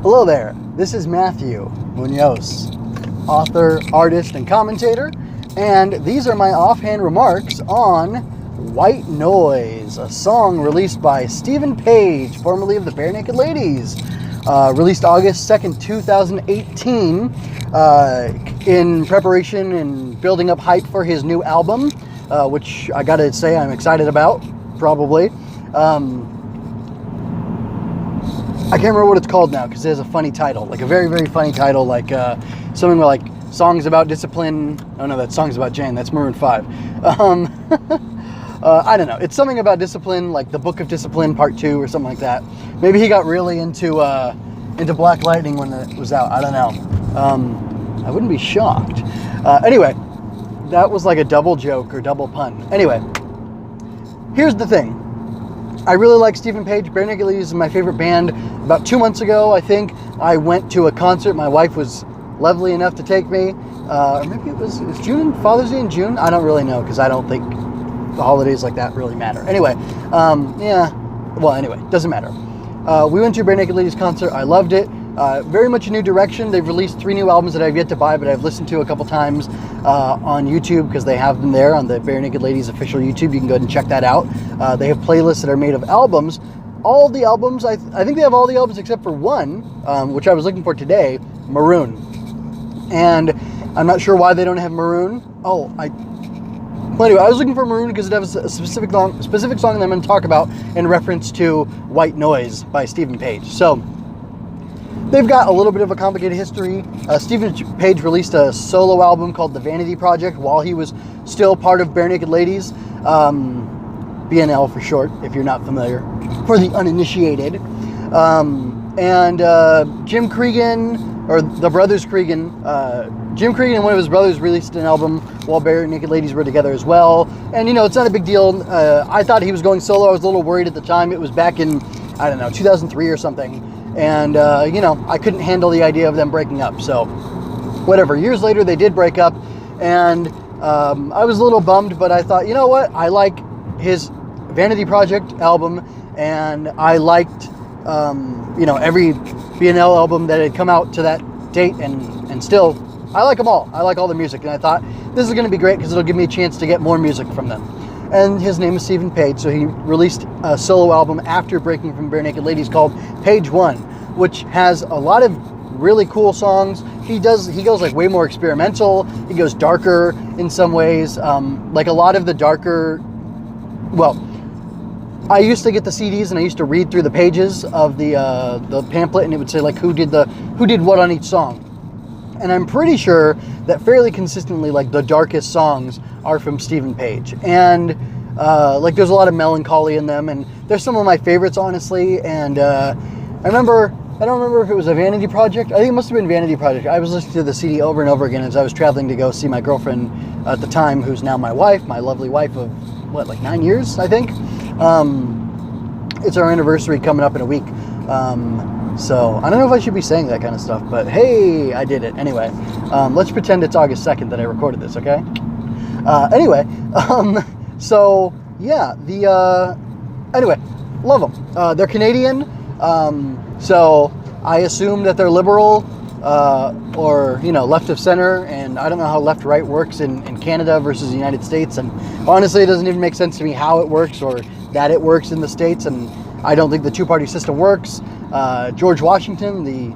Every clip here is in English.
Hello there, this is Matthew Munoz, author, artist, and commentator, and these are my offhand remarks on White Noise, a song released by Stephen Page, formerly of the Bare Naked Ladies, released August 2nd, 2018, in preparation and building up hype for his new album, which I gotta say I'm excited about, probably. I can't remember what it's called now because it has a funny title, like a very, very funny title, like something like Songs About Discipline. Oh no, that's Songs About Jane. That's Maroon 5. I don't know. It's something about discipline, like the Book of Discipline Part 2 or something like that. Maybe he got really into Black Lightning when it was out. I don't know. I wouldn't be shocked. Anyway, that was like a double joke or double pun. Anyway, here's the thing. I really like Stephen Page. Bare Naked Ladies is my favorite band. About 2 months ago, I think, I went to a concert. My wife was lovely enough to take me. Or maybe it was June, Father's Day in June? I don't really know because I don't think the holidays like that really matter. Anyway, doesn't matter. We went to a Bare Naked Ladies concert. I loved it. Very much a new direction. They've released 3 new albums that I've yet to buy, but I've listened to a couple times on YouTube because they have them there on the Bare Naked Ladies official YouTube. You can go ahead and check that out. They have playlists that are made of albums. All the albums, I think they have all the albums except for one, which I was looking for today, Maroon. And I'm not sure why they don't have Maroon. Well, anyway, I was looking for Maroon because it has a specific song that I'm going to talk about in reference to White Noise by Stephen Page. So, they've got a little bit of a complicated history. Stephen Page released a solo album called The Vanity Project while he was still part of Bare Naked Ladies. BNL for short, if you're not familiar, for the uninitiated. Jim Cregan, or the brothers Cregan, Jim Cregan and one of his brothers released an album while Bare Naked Ladies were together as well. And, it's not a big deal. I thought he was going solo. I was a little worried at the time. It was back in, 2003 or something. And, I couldn't handle the idea of them breaking up. So, whatever. Years later, they did break up. And I was a little bummed, but I thought, you know what? I like his Vanity Project album. And I liked, every BNL album that had come out to that date. And still, I like them all. I like all the music. And I thought, this is going to be great because it'll give me a chance to get more music from them. And his name is Stephen Page, so he released a solo album after breaking from Bare Naked Ladies called Page 1, which has a lot of really cool songs. He goes like way more experimental. He goes darker in some ways. Like a lot of the darker, I used to get the CDs and I used to read through the pages of the pamphlet, and it would say like who did what on each song. And I'm pretty sure that fairly consistently, like, the darkest songs are from Stephen Page. And, there's a lot of melancholy in them, and there's some of my favorites, honestly. And I don't remember if it was a Vanity Project. I think it must have been Vanity Project. I was listening to the CD over and over again as I was traveling to go see my girlfriend at the time, who's now my wife, my lovely wife of, 9 years, I think? It's our anniversary coming up in a week. So, I don't know if I should be saying that kind of stuff, but hey, I did it. Anyway, let's pretend it's August 2nd that I recorded this, okay? Anyway, love them. They're Canadian, so I assume that they're liberal, or, left of center, and I don't know how left-right works in Canada versus the United States, and honestly, it doesn't even make sense to me how it works or that it works in the States, and I don't think the two-party system works. George Washington, the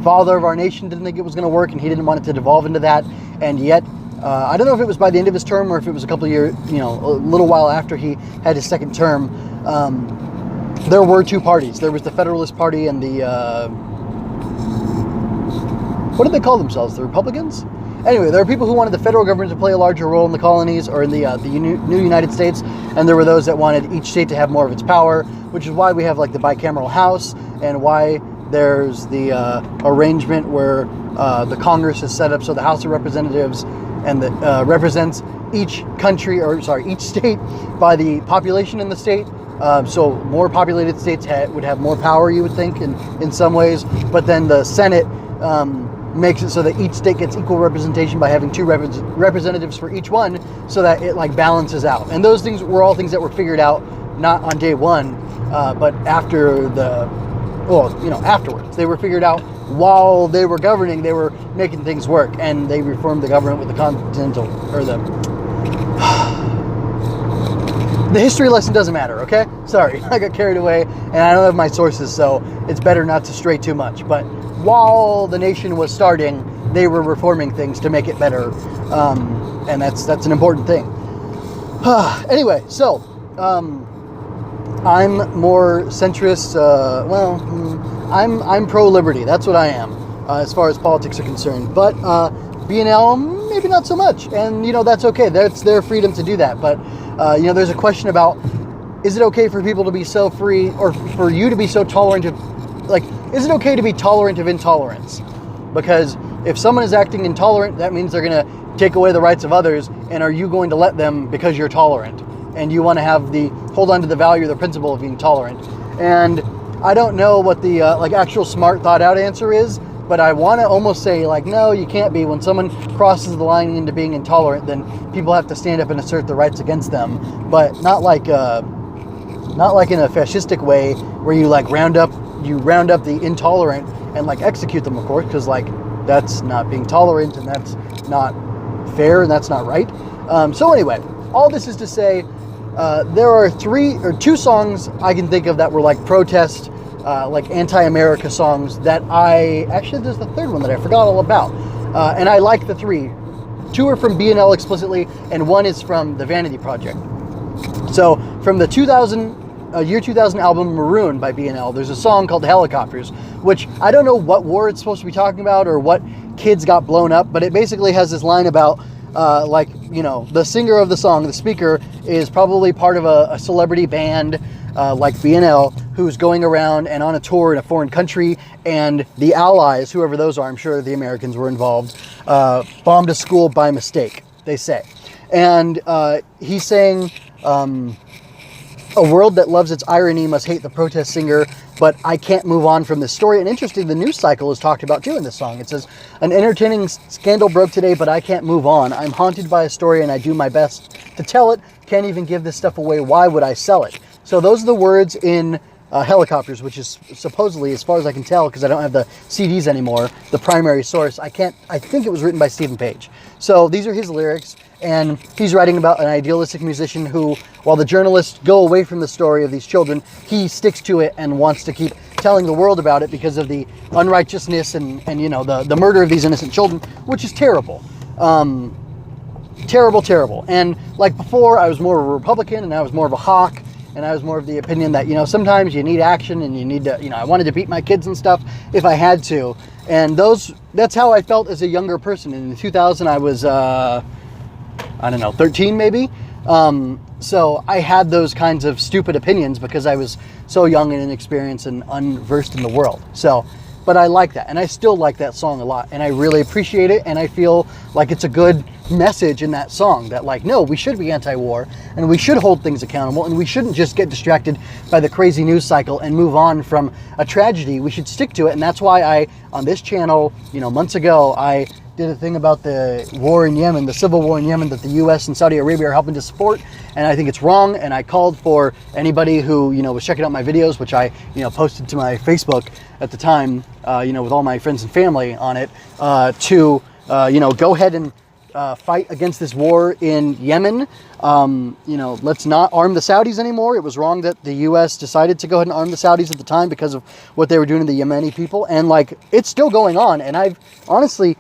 father of our nation, didn't think it was going to work, and he didn't want it to devolve into that. And yet, I don't know if it was by the end of his term or if it was a couple of years, a little while after he had his second term, there were two parties. There was the Federalist Party and the, what did they call themselves? The Republicans? Anyway, there were people who wanted the federal government to play a larger role in the colonies or in the new United States, and there were those that wanted each state to have more of its power, which is why we have like the bicameral House and why there's the arrangement where the Congress is set up so the House of Representatives and that represents each each state by the population in the state. So more populated states would have more power, you would think, in some ways, but then the Senate makes it so that each state gets equal representation by having two representatives for each one, so that it like balances out. And those things were all things that were figured out not on day one, but after the well, you know, afterwards. They were figured out while they were governing. They were making things work, and they reformed the government with the continental, or the history lesson doesn't matter, okay? Sorry, I got carried away, and I don't have my sources, so it's better not to stray too much. But while the nation was starting, they were reforming things to make it better, and that's an important thing. Anyway, so I'm more centrist. I'm pro-liberty. That's what I am, as far as politics are concerned. But B&L, maybe not so much, and you know, that's okay. That's their freedom to do that. But you know, there's a question about, is it okay for people to be so free, or for you to be so tolerant of, like, is it okay to be tolerant of intolerance? Because if someone is acting intolerant, that means they're going to take away the rights of others, and are you going to let them because you're tolerant? And you want to hold on to the value or the principle of being tolerant. And I don't know what the like actual smart thought out answer is, but I want to almost say, like, no, you can't be. When someone crosses the line into being intolerant, then people have to stand up and assert their rights against them, but not like in a fascistic way where you like round up the intolerant and like execute them, of course, because like that's not being tolerant, and that's not fair, and that's not right. So anyway, all this is to say, there are two songs I can think of that were like protest, like anti-America songs that there's the third one that I forgot all about. And I like the three. Two are from B&L explicitly, and one is from the Vanity Project. So from the year 2000 album Maroon by B&L, there's a song called Helicopters, which I don't know what war it's supposed to be talking about or what kids got blown up, but it basically has this line about like, you know, the singer of the song, the speaker, is probably part of a celebrity band like B&L, who's going around and on a tour in a foreign country, and the Allies, whoever those are, I'm sure the Americans were involved, bombed a school by mistake, they say. And he's saying, a world that loves its irony must hate the protest singer, but I can't move on from this story. And interesting, the news cycle is talked about too in this song. It says, an entertaining scandal broke today, but I can't move on. I'm haunted by a story and I do my best to tell it. Can't even give this stuff away. Why would I sell it? So those are the words in Helicopters, which is supposedly, as far as I can tell, because I don't have the CDs anymore, the primary source. I think it was written by Stephen Page. So these are his lyrics, and he's writing about an idealistic musician who, while the journalists go away from the story of these children, he sticks to it and wants to keep telling the world about it because of the unrighteousness and you know, the murder of these innocent children, which is terrible. Terrible. And like before, I was more of a Republican and I was more of a hawk, and I was more of the opinion that, you know, sometimes you need action and you need to, you know, I wanted to beat my kids and stuff if I had to. And that's how I felt as a younger person. In 2000, I was, I don't know, 13 maybe. So I had those kinds of stupid opinions because I was so young and inexperienced and unversed in the world. So, but I like that, and I still like that song a lot, and I really appreciate it, and I feel like it's a good message in that song that, like, no, we should be anti-war, and we should hold things accountable, and we shouldn't just get distracted by the crazy news cycle and move on from a tragedy. We should stick to it, and that's why on this channel, you know, months ago, I did a thing about the war in Yemen, the civil war in Yemen that the U.S. and Saudi Arabia are helping to support, and I think it's wrong, and I called for anybody who, you know, was checking out my videos, which I, you know, posted to my Facebook at the time, you know, with all my friends and family on it, to, you know, go ahead and fight against this war in Yemen. You know, let's not arm the Saudis anymore. It was wrong that the U.S. decided to go ahead and arm the Saudis at the time because of what they were doing to the Yemeni people, and, like, it's still going on, and I've honestly,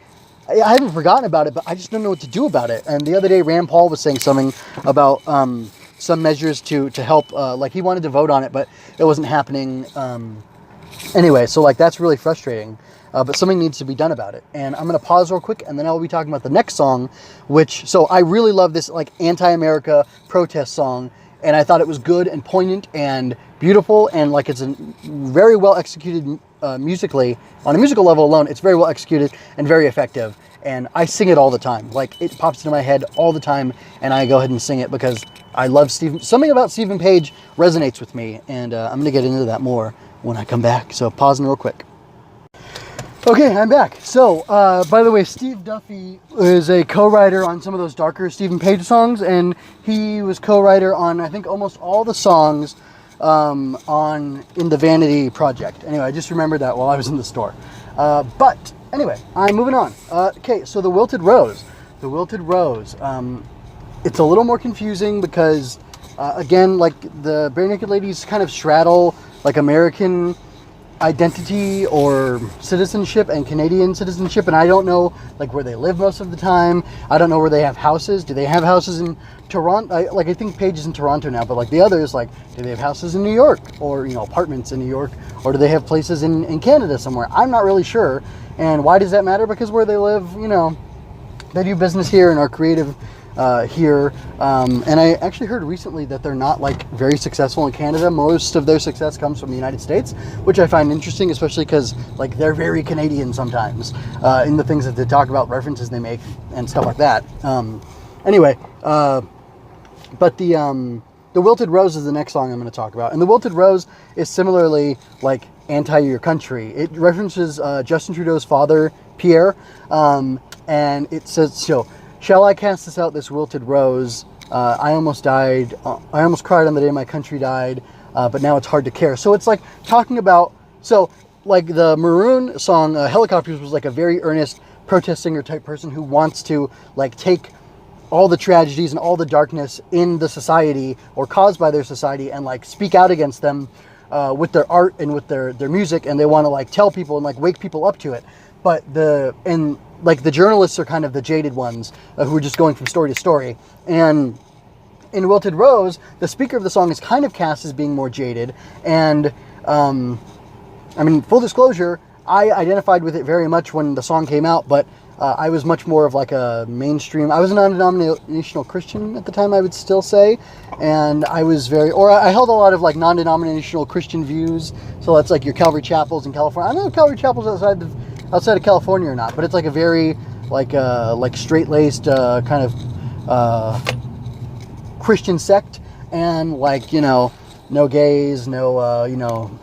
I haven't forgotten about it, but I just don't know what to do about it. And the other day, Rand Paul was saying something about some measures to help, like he wanted to vote on it, but it wasn't happening. Anyway, so like that's really frustrating, but something needs to be done about it. And I'm going to pause real quick, and then I will be talking about the next song, so I really love this like anti-America protest song, and I thought it was good and poignant and beautiful, and like it's a very well executed musically. On a musical level alone, it's very well executed and very effective, and I sing it all the time. Like, it pops into my head all the time, and I go ahead and sing it because I love something about Stephen Page resonates with me, and I'm going to get into that more when I come back, so pausing real quick. Okay, I'm back. So, by the way, Steve Duffy is a co-writer on some of those darker Stephen Page songs, and he was co-writer on, I think, almost all the songs in the Vanity Project. Anyway, I just remembered that while I was in the store. But anyway, I'm moving on. Okay, so the Wilted Rose. The Wilted Rose. It's a little more confusing because, again, like the Bare Naked Ladies kind of straddle like American identity or citizenship and Canadian citizenship, and I don't know like where they live most of the time. I don't know where they have houses. Do they have houses in Toronto? I think Paige is in Toronto now, but like the others, like, do they have houses in New York, or apartments in New York, or do they have places in Canada somewhere? I'm not really sure. And why does that matter? Because where they live, they do business here and are creative here. And I actually heard recently that they're not like very successful in Canada. Most of their success comes from the United States, which I find interesting, especially because like they're very Canadian sometimes in the things that they talk about, references they make and stuff like that. Anyway, but the Wilted Rose is the next song I'm going to talk about. And the Wilted Rose is similarly like anti-your country. It references Justin Trudeau's father, Pierre, and it says, so, shall I cast this out, this wilted rose? I almost died. I almost cried on the day my country died, but now it's hard to care. So it's like talking about, so like the Maroon song, Helicopters, was like a very earnest protest singer type person who wants to like take all the tragedies and all the darkness in the society or caused by their society and like speak out against them with their art and with their music, and they want to like tell people and like wake people up to it. But the journalists are kind of the jaded ones who are just going from story to story. And in Wilted Rose, the speaker of the song is kind of cast as being more jaded. And, full disclosure, I identified with it very much when the song came out, but I was much more of like a mainstream. I was a non-denominational Christian at the time, I would still say. And I held a lot of like non-denominational Christian views. So that's like your Calvary Chapels in California. I don't know if Calvary Chapels outside of California or not, but it's like a very like straight-laced kind of Christian sect, and like no gays, no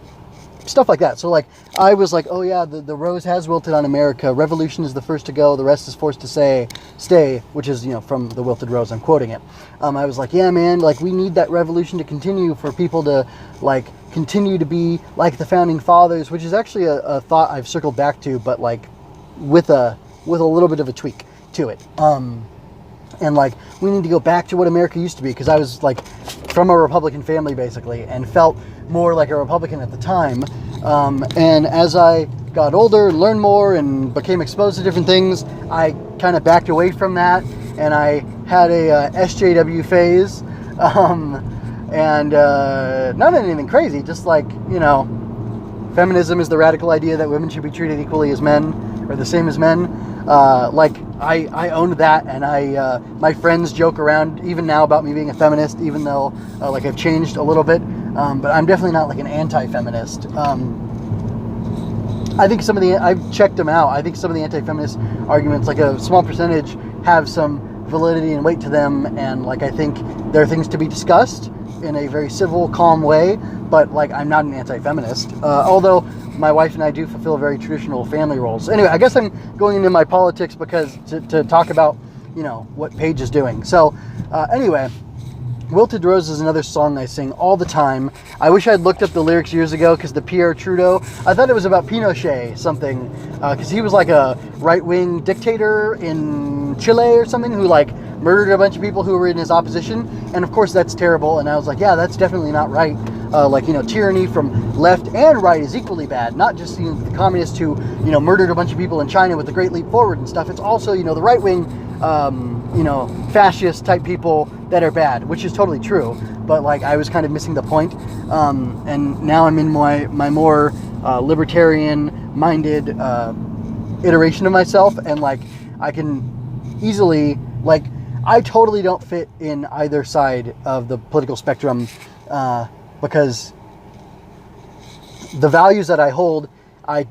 stuff like that. So like I was like, oh yeah, the rose has wilted on America. Revolution is the first to go, the rest is forced to stay, which is from the Wilted Rose. I'm quoting it. I was like, yeah, man, like we need that revolution to continue for people to like continue to be like the founding fathers, which is actually a thought I've circled back to, but like with a little bit of a tweak to it. And like we need to go back to what America used to be, because I was like from a Republican family basically and felt more like a Republican at the time. And as I got older and learned more and became exposed to different things, I kind of backed away from that, and I had a SJW phase. And not anything crazy, just like, feminism is the radical idea that women should be treated equally as men, or the same as men. Like, I owned that, and my friends joke around even now about me being a feminist, even though, like, I've changed a little bit. But I'm definitely not, like, an anti-feminist. I think I've checked them out. I think some of the anti-feminist arguments, like a small percentage, have some validity and weight to them, and, like, I think there are things to be discussed in a very civil, calm way, but like I'm not an anti-feminist, although my wife and I do fulfill very traditional family roles. Anyway, I guess I'm going into my politics because to talk about what Paige is doing. So anyway, Wilted Rose is another song I sing all the time. I wish I'd looked up the lyrics years ago, because the Pierre Trudeau, I thought it was about Pinochet something, because he was like a right-wing dictator in Chile or something who like murdered a bunch of people who were in his opposition, and of course that's terrible. And I was like, yeah, that's definitely not right. Tyranny from left and right is equally bad. Not just the communists who murdered a bunch of people in China with the Great Leap Forward and stuff. It's also the right wing, fascist type people that are bad, which is totally true. But like I was kind of missing the point, and now I'm in my more libertarian minded iteration of myself, and like I can easily like. I totally don't fit in either side of the political spectrum, because the values that I hold, I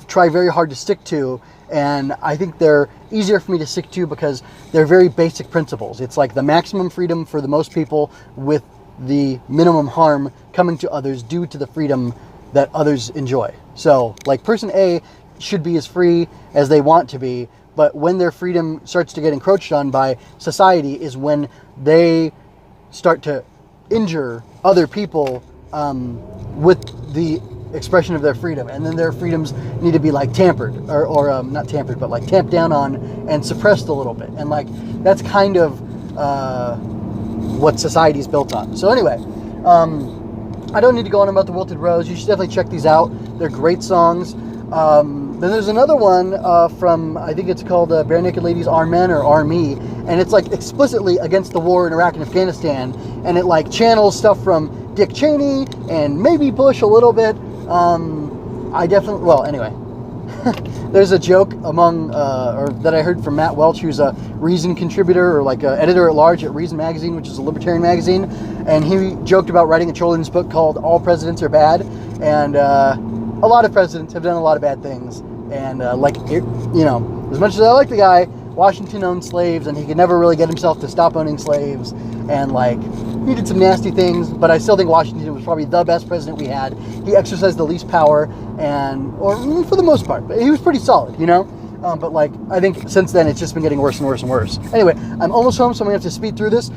try very hard to stick to, and I think they're easier for me to stick to because they're very basic principles. It's like the maximum freedom for the most people with the minimum harm coming to others due to the freedom that others enjoy. So, like, person A should be as free as they want to be, but when their freedom starts to get encroached on by society is when they start to injure other people with the expression of their freedom, and then their freedoms need to be like tampered or not tampered, but like tamped down on and suppressed a little bit. And like that's kind of what society's built on. So anyway, I don't need to go on about the Wilted Rose. You should definitely check these out. They're great songs. Then there's another one from, I think it's called Bare Naked Ladies Are Men or Are Me, and it's like explicitly against the war in Iraq and Afghanistan, and it like channels stuff from Dick Cheney and maybe Bush a little bit. Anyway, there's a joke among, or that I heard from Matt Welch, who's a Reason contributor or like editor at large at Reason Magazine, which is a libertarian magazine, and he joked about writing a children's book called All Presidents Are Bad, and a lot of presidents have done a lot of bad things, and as much as I like the guy, Washington owned slaves, and he could never really get himself to stop owning slaves, and like he did some nasty things, but I still think Washington was probably the best president we had. He exercised the least power, or for the most part, but he was pretty solid, but like I think since then it's just been getting worse and worse and worse. Anyway, I'm almost home, so I'm gonna have to speed through this.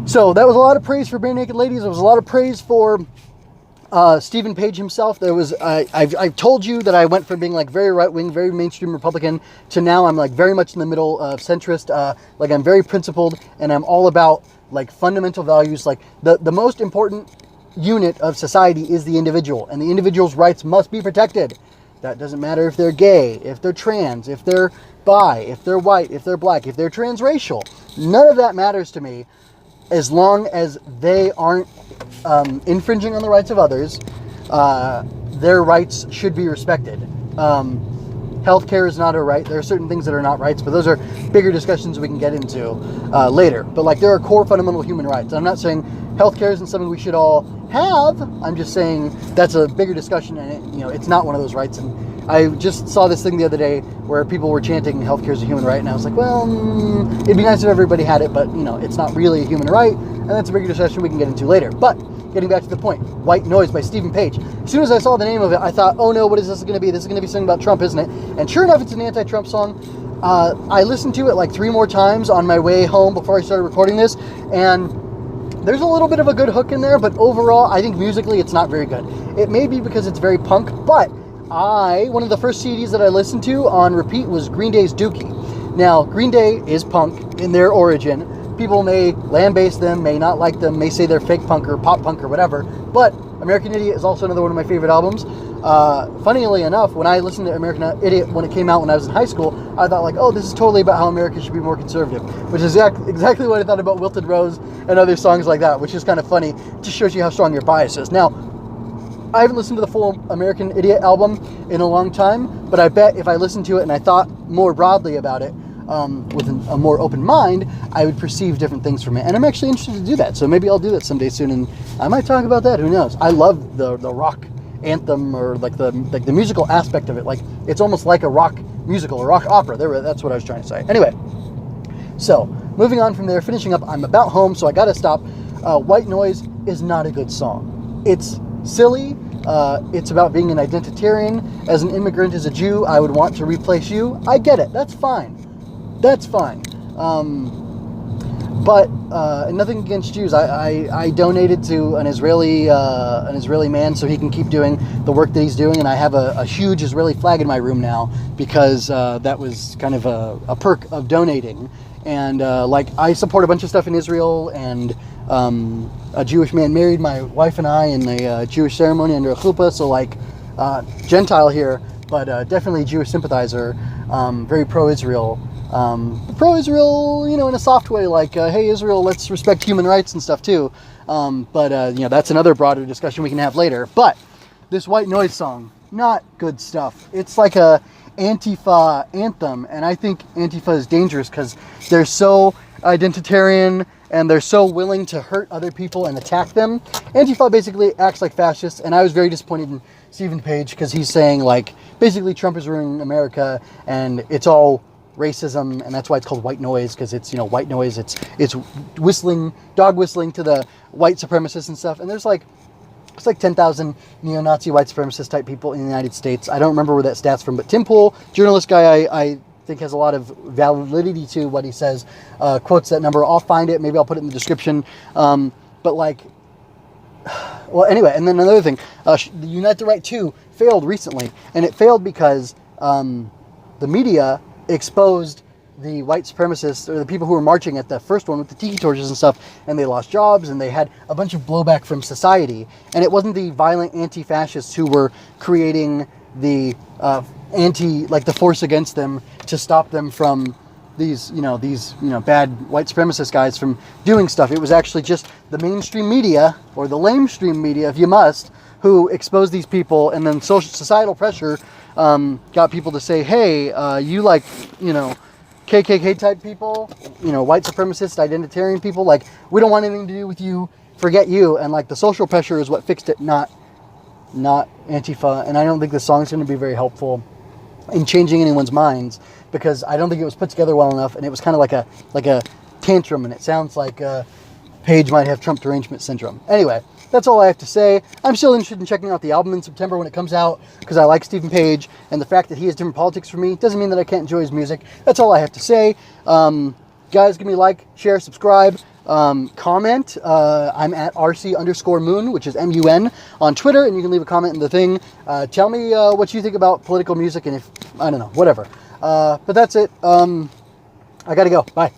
So that was a lot of praise for Bare Naked Ladies. There was a lot of praise for Stephen Page himself. There was I've told you that I went from being like very right wing, very mainstream Republican, to now I'm like very much in the middle of centrist. Like I'm very principled, and I'm all about like fundamental values. Like the most important unit of society is the individual, and the individual's rights must be protected. That doesn't matter if they're gay, if they're trans, if they're bi, if they're white, if they're black, if they're transracial. None of that matters to me, as long as they aren't infringing on the rights of others. Their rights should be respected. Healthcare is not a right. There are certain things that are not rights, but those are bigger discussions we can get into later. But like there are core fundamental human rights. I'm not saying healthcare isn't something we should all have. I'm just saying that's a bigger discussion, and it's not one of those rights. And I just saw this thing the other day where people were chanting healthcare is a human right, and I was like, well, it'd be nice if everybody had it, but it's not really a human right, and that's a bigger discussion we can get into later. But getting back to the point, White Noise by Stephen Page. As soon as I saw the name of it, I thought, oh no, what is this going to be? This is going to be something about Trump, isn't it? And sure enough, it's an anti-Trump song. I listened to it like 3 more times on my way home before I started recording this, and there's a little bit of a good hook in there, but overall, I think musically it's not very good. It may be because it's very punk, but one of the first CDs that I listened to on repeat was Green Day's Dookie. Now, Green Day is punk in their origin. People may lambaste them, may not like them, may say they're fake punk or pop punk or whatever, but American Idiot is also another one of my favorite albums. Funnily enough, when I listened to American Idiot when it came out when I was in high school, I thought like, oh, this is totally about how America should be more conservative, which is exactly what I thought about Wilted Rose and other songs like that, which is kind of funny. It just shows you how strong your bias is. Now, I haven't listened to the full American Idiot album in a long time, but I bet if I listened to it and I thought more broadly about it, with a more open mind, I would perceive different things from it. And I'm actually interested to do that. So maybe I'll do that someday soon, and I might talk about that. Who knows? I love the rock anthem, or like the musical aspect of it. Like it's almost like a rock musical, a rock opera. That's what I was trying to say. Anyway, so moving on from there, finishing up, I'm about home, so I gotta stop. White Noise is not a good song. It's silly. It's about being an identitarian. As an immigrant, as a Jew, I would want to replace you. I get it. That's fine. That's fine. But nothing against Jews. I donated to an Israeli man so he can keep doing the work that he's doing, and I have a huge Israeli flag in my room now because that was kind of a perk of donating. And I support a bunch of stuff in Israel, and a Jewish man married my wife and I in a Jewish ceremony under a chuppah, so Gentile here, but definitely Jewish sympathizer, very pro-Israel. Pro-Israel, in a soft way, like, hey, Israel, let's respect human rights and stuff too. But that's another broader discussion we can have later. But this White Noise song, not good stuff. It's like a Antifa anthem, and I think Antifa is dangerous because they're so identitarian and they're so willing to hurt other people and attack them. Antifa basically acts like fascists, and I was very disappointed in Stephen Page because he's saying, like, basically Trump is ruining America and it's all racism, and that's why it's called White Noise, because it's white noise, it's dog whistling to the white supremacists and stuff. And there's like 10,000 neo-Nazi white supremacist type people in the United States. I don't remember where that stat's from, but Tim Pool, journalist guy, I think has a lot of validity to what he says, quotes that number. I'll find it, maybe I'll put it in the description. But like, Well, anyway, and then another thing, the Unite the Right 2 failed recently, and it failed because the media exposed the white supremacists, or the people who were marching at the first one with the tiki torches and stuff, and they lost jobs, and they had a bunch of blowback from society. And it wasn't the violent anti-fascists who were creating the the force against them to stop them from these bad white supremacist guys from doing stuff. It was actually just the mainstream media, or the lamestream media, if you must, who exposed these people, and then societal pressure got people to say, hey, you like, KKK type people, white supremacist, identitarian people, like, we don't want anything to do with you, forget you. And like the social pressure is what fixed it, not Antifa. And I don't think the song's going to be very helpful in changing anyone's minds, because I don't think it was put together well enough, and it was kind of like a tantrum, and it sounds like Paige might have Trump derangement syndrome. Anyway, that's all I have to say. I'm still interested in checking out the album in September when it comes out, because I like Stephen Page, and the fact that he has different politics for me doesn't mean that I can't enjoy his music. That's all I have to say. Guys, give me a like, share, subscribe, comment. I'm at RC_Moon, which is MUN, on Twitter, and you can leave a comment in the thing. Tell me what you think about political music, and if, I don't know, whatever. But that's it. I gotta go. Bye.